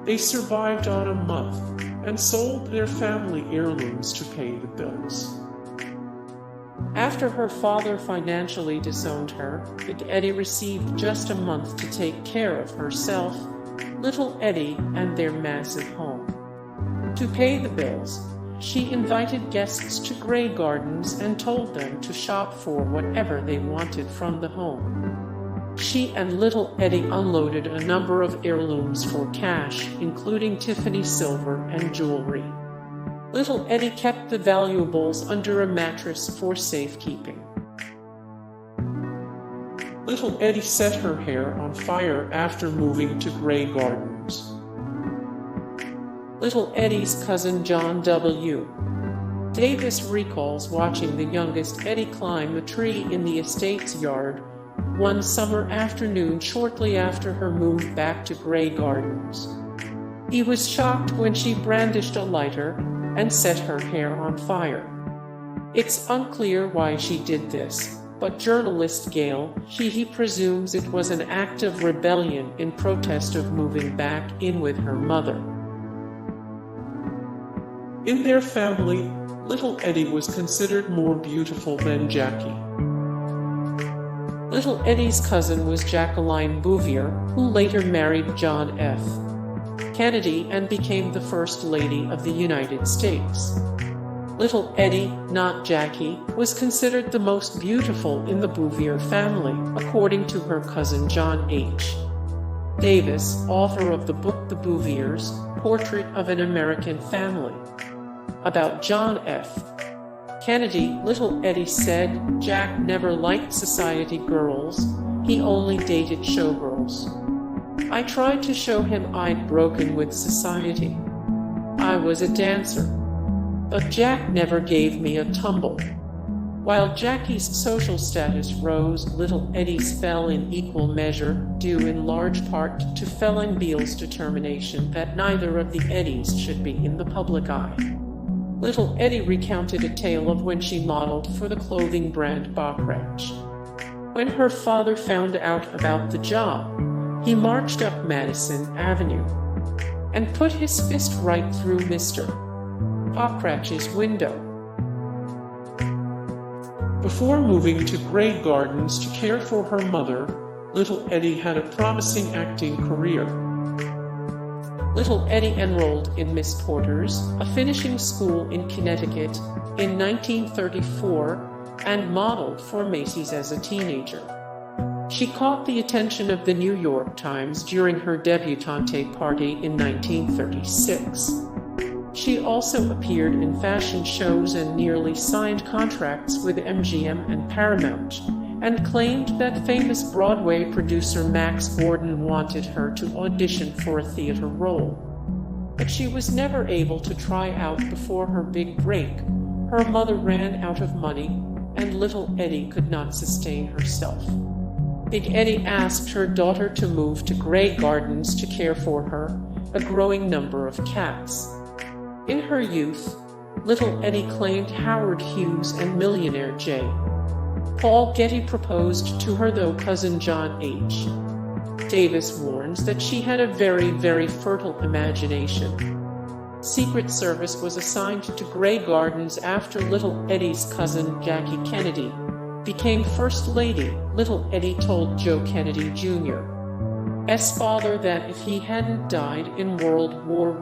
They survived on a month and sold their family heirlooms to pay the bills. After her father financially disowned her, Big Edie received just a month to take care of herself, little Edie, and their massive home. To pay the bills, she invited guests to GreyGardens and told them to shop for whatever they wanted from the home. She and little Edie unloaded a number of heirlooms for cash, including Tiffany silver and jewelry. Little Edie kept the valuables under a mattress for safekeeping. Little Edie set her hair on fire after moving to GreyGardens. Little Eddie's cousin John W. Davis recalls watching the youngest Edie climb a tree in the estate's yard one summer afternoon shortly after her move back to GreyGardens. He was shocked when she brandished a lighter and set her hair on fire. It's unclear why she did this, but journalist Gail Sheehy presumes it was an act of rebellion in protest of moving back in with her mother. In their family, little Edie was considered more beautiful than Jackie. Little Eddie's cousin was Jacqueline Bouvier, who later married John F. Kennedy and became the First Lady of the United States. Little Edie, not Jackie, was considered the most beautiful in the Bouvier family, according to her cousin John H. Davis, author of the book The Bouviers, Portrait of an American Family. About John F. Kennedy, little Edie said, "Jack never liked society girls, he only dated showgirls. I tried to show him I'd broken with society. I was a dancer. But Jack never gave me a tumble." While Jackie's social status rose, little Eddie's fell in equal measure, due in large part to Phelan Beale's determination that neither of the Eddies should be in the public eye. Little Edie recounted a tale of when she modeled for the clothing brand Wretched. When her father found out about the job, he marched up Madison Avenue and put his fist right through Mr. Wretched's window. Before moving to GreyGardens to care for her mother, little Edie had a promising acting career. Little Edie enrolled in Miss Porter's, a finishing school in Connecticut, in 1934 and modeled for Macy's as a teenager. She caught the attention of the New York Times during her debutante party in 1936. She also appeared in fashion shows and nearly signed contracts with MGM and Paramount, and claimed that famous Broadway producer Max Gordon wanted her to audition for a theater role. But she was never able to try out before her big break. Her mother ran out of money, and little Edie could not sustain herself. Big Edie asked her daughter to move to GreyGardens to care for her, a growing number of cats. In her youth, little Edie claimed Howard Hughes and millionaire J. Paul Getty proposed to her, though cousin John H. Davis warns that she had a very, very fertile imagination. Secret Service was assigned to GreyGardens after little Eddie's cousin Jackie Kennedy became First Lady. Little Edie told Joe Kennedy Jr.'s father that if he hadn't died in World War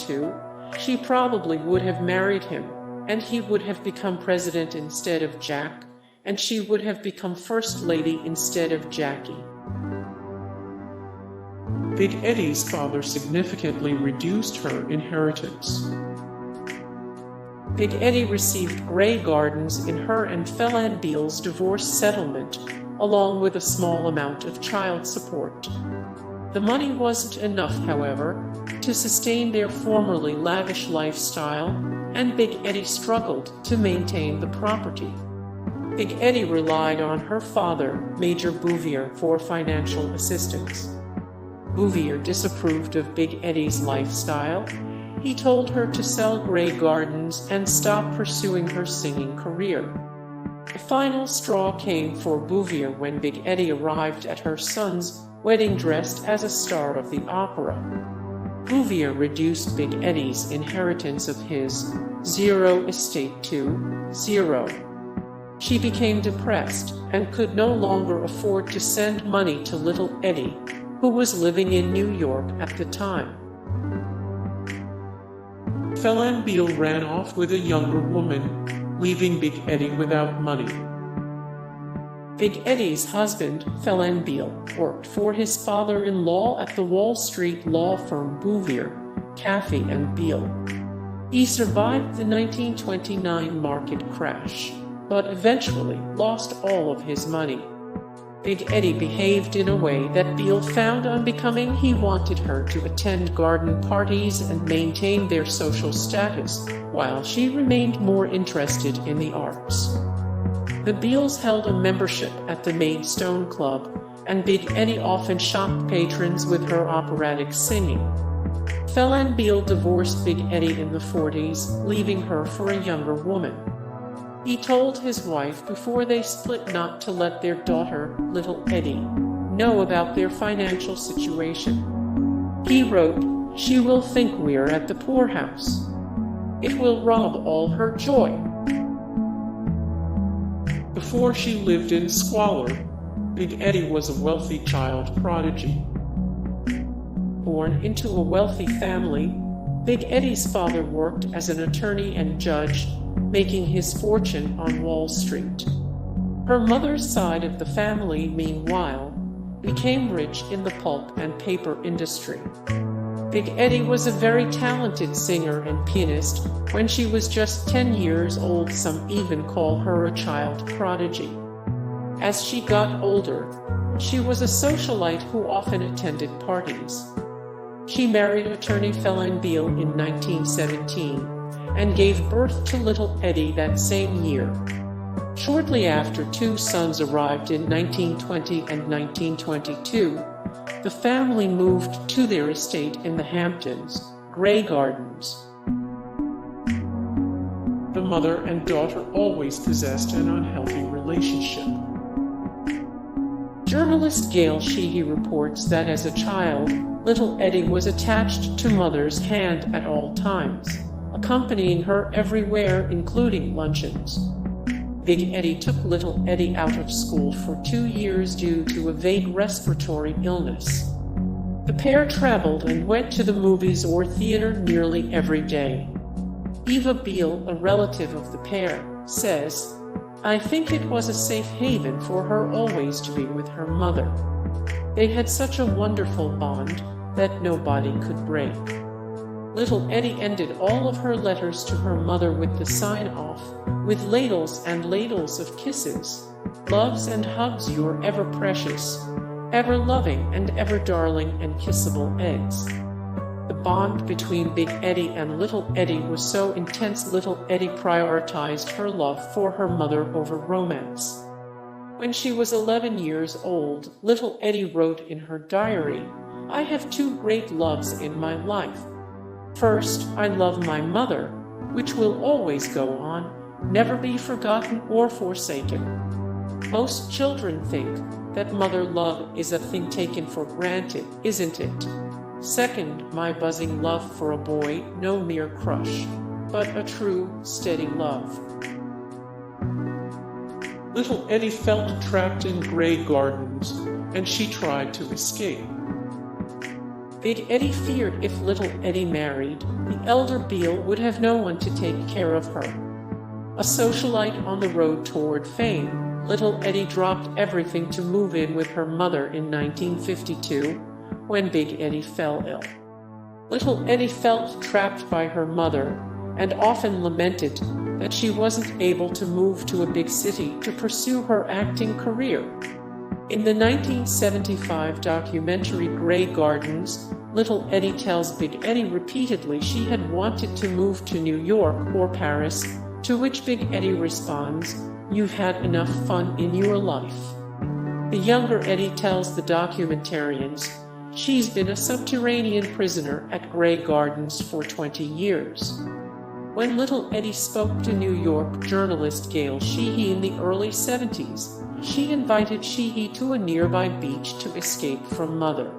II, she probably would have married him, and he would have become president instead of Jack, and she would have become First Lady instead of Jackie. Big Eddie's father significantly reduced her inheritance. Big Edie received GreyGardens in her and Phelan Beale's divorce settlement, along with a small amount of child support. The money wasn't enough, however, to sustain their formerly lavish lifestyle, and Big Edie struggled to maintain the property. Big Edie relied on her father, Major Bouvier, for financial assistance. Bouvier disapproved of Big Eddie's lifestyle. He told her to sell GreyGardens and stop pursuing her singing career. The final straw came for Bouvier when Big Edie arrived at her son's wedding dressed as a star of the opera. Bouvier reduced Big Edie's inheritance of his zero estate to zero. She became depressed and could no longer afford to send money to little Edie, who was living in New York at the time. Phelan Beale ran off with a younger woman, leaving Big Edie without money. Big Edie's husband, Phelan Beale, worked for his father-in-law at the Wall Street law firm Bouvier, Caffey and Beale. He survived the 1929 market crash, but eventually lost all of his money. Big Edie behaved in a way that Beale found unbecoming. He wanted her to attend garden parties and maintain their social status, while she remained more interested in the arts. The Beales held a membership at the Maidstone Club, and Big Edie often shocked patrons with her operatic singing. Phelan Beale divorced Big Edie in the 40s, leaving her for a younger woman. He told his wife before they split not to let their daughter, little Edie, know about their financial situation. He wrote, "She will think we're at the poorhouse. It will rob all her joy." Before she lived in Squalor, Big Edie was a wealthy child prodigy. Born into a wealthy family, Big Edie's father worked as an attorney and judge, making his fortune on Wall Street. Her mother's side of the family, meanwhile, became rich in the pulp and paper industry. Big Edie was a very talented singer and pianist. When she was just 10 years old, some even call her a child prodigy. As she got older, she was a socialite who often attended parties. She married attorney Phelan Beale in 1917 and gave birth to little Edie that same year. Shortly after, two sons arrived in 1920 and 1922. The family moved to their estate in the Hamptons, GreyGardens. The mother and daughter always possessed an unhealthy relationship. Journalist Gail Sheehy reports that as a child, little Edie was attached to mother's hand at all times, accompanying her everywhere, including luncheons. Big Edie took little Edie out of school for 2 years due to a vague respiratory illness. The pair traveled and went to the movies or theater nearly every day. Eva Beale, a relative of the pair, says, "I think it was a safe haven for her always to be with her mother. They had such a wonderful bond that nobody could break." Little Edie ended all of her letters to her mother with the sign-off, "With ladles and ladles of kisses. Loves and hugs your ever precious, ever loving and ever darling and kissable eggs." The bond between Big Edie and little Edie was so intense little Edie prioritized her love for her mother over romance. When she was 11 years old, little Edie wrote in her diary, "I have two great loves in my life. First, I love my mother, which will always go on, never be forgotten or forsaken." Most children think that mother love is a thing taken for granted, isn't it? Second, my buzzing love for a boy, no mere crush, but a true, steady love. Little Edie felt trapped in GreyGardens, and she tried to escape. Big Edie feared if little Edie married, the elder Beale would have no one to take care of her. A socialite on the road toward fame, little Edie dropped everything to move in with her mother in 1952, when Big Edie fell ill. Little Edie felt trapped by her mother, and often lamented that she wasn't able to move to a big city to pursue her acting career. In the 1975 documentary GreyGardens, little Edie tells Big Edie repeatedly she had wanted to move to New York or Paris, to which Big Edie responds, "You've had enough fun in your life." The younger Edie tells the documentarians she's been a subterranean prisoner at GreyGardens for 20 years. When little Edie spoke to New York journalist Gail Sheehy in the early 70s, she invited Sheehy to a nearby beach to escape from Mother.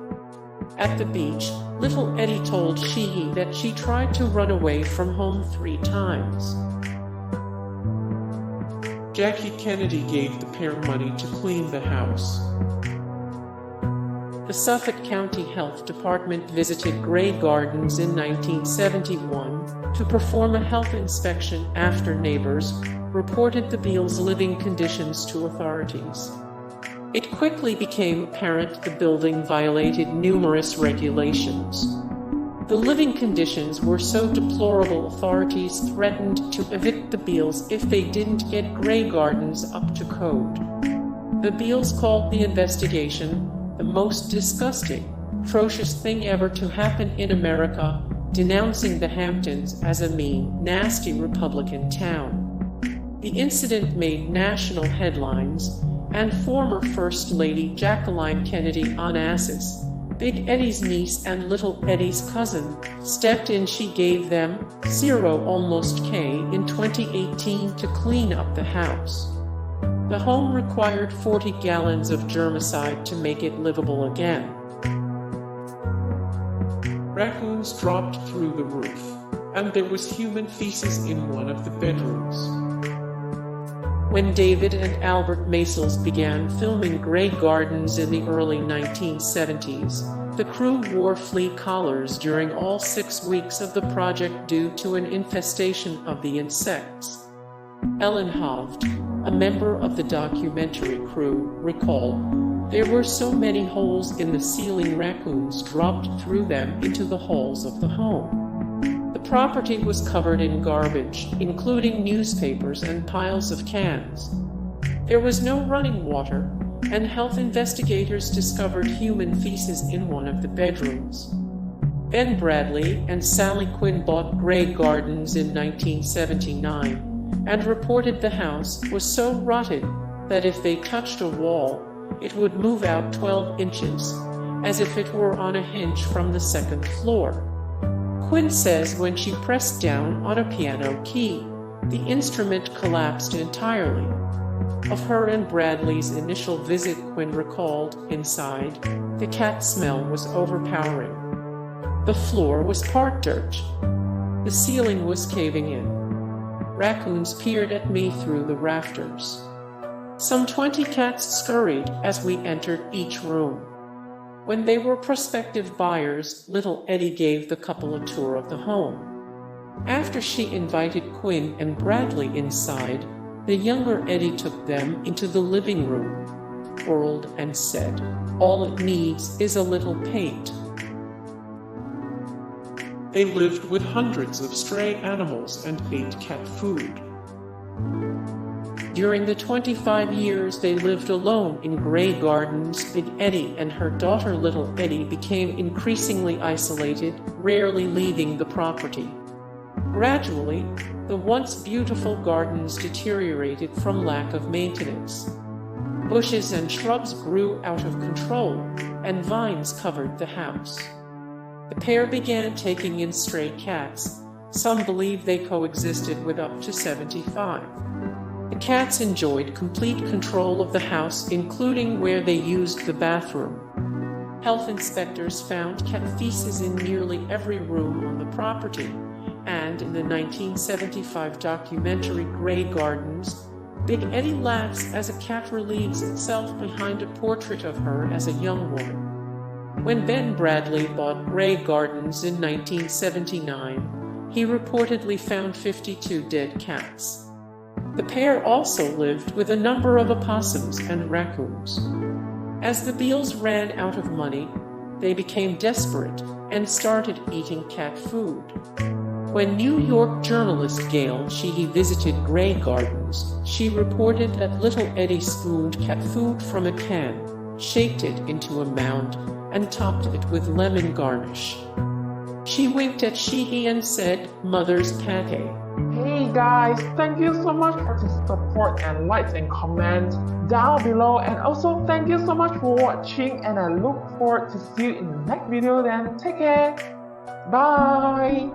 At the beach, little Edie told Sheehy that she tried to run away from home 3 times. Jackie Kennedy gave the pair money to clean the house. The Suffolk County Health Department visited Grey Gardens in 1971 to perform a health inspection after neighbors reported the Beales' living conditions to authorities. It quickly became apparent the building violated numerous regulations. The living conditions were so deplorable authorities threatened to evict the Beales if they didn't get Grey Gardens up to code. The Beales called the investigation the most disgusting, atrocious thing ever to happen in America, denouncing the Hamptons as a mean, nasty Republican town. The incident made national headlines, and former First Lady Jacqueline Kennedyto, Big Edie's niece and little Edie's cousin, stepped in. She gave them $0 in 2018 to clean up the house. The home required 40 gallons of germicide to make it livable again. Raccoons dropped through the roof, and there was human feces in one of the bedrooms. When David and Albert Maysles began filming Grey Gardens in the early 1970s, the crew wore flea collars during all 6 weeks of the project due to an infestation of the insects. Ellen Hovde, a member of the documentary crew, recalled, "There were so many holes in the ceiling, raccoons dropped through them into the halls of the home." The property was covered in garbage, including newspapers and piles of cans. There was no running water, and health investigators discovered human feces in one of the bedrooms. Ben Bradley and Sally Quinn bought Grey Gardens in 1979 and reported the house was so rotted that if they touched a wall, it would move out 12 inches, as if it were on a hinge from the 2nd floor. Quinn says when she pressed down on a piano key, the instrument collapsed entirely. Of her and Bradley's initial visit, Quinn recalled, "Inside, the cat smell was overpowering. The floor was part dirt. The ceiling was caving in. Raccoons peered at me through the rafters. Some 20 cats scurried as we entered each room." When they were prospective buyers, little Edie gave the couple a tour of the home. After she invited Quinn and Bradley inside, the younger Edie took them into the living room, whirled and said, "All it needs is a little paint." They lived with hundreds of stray animals and ate cat food. During the 25 years they lived alone in Grey Gardens, Big Edie and her daughter Little Edie became increasingly isolated, rarely leaving the property. Gradually, the once beautiful gardens deteriorated from lack of maintenance. Bushes and shrubs grew out of control, and vines covered the house. The pair began taking in stray cats. Some believe they coexisted with up to 75. The cats enjoyed complete control of the house, including where they used the bathroom. Health inspectors found cat feces in nearly every room on the property, and in the 1975 documentary Grey Gardens, Big Edie laughs as a cat relieves itself behind a portrait of her as a young woman. When Ben Bradley bought Grey Gardens in 1979, he reportedly found 52 dead cats. The pair also lived with a number of opossums and raccoons. As the Beales ran out of money, they became desperate and started eating cat food. When New York journalist Gail Sheehy visited Grey Gardens, she reported that little Edie spooned cat food from a can, shaped it into a mound, and topped it with lemon garnish. She winked at Sheehy and said, "Mother's pate." Hey guys, thank you so much for the support and likes and comments down below, and also thank you so much for watching, and I look forward to see you in the next video. Then take care, bye.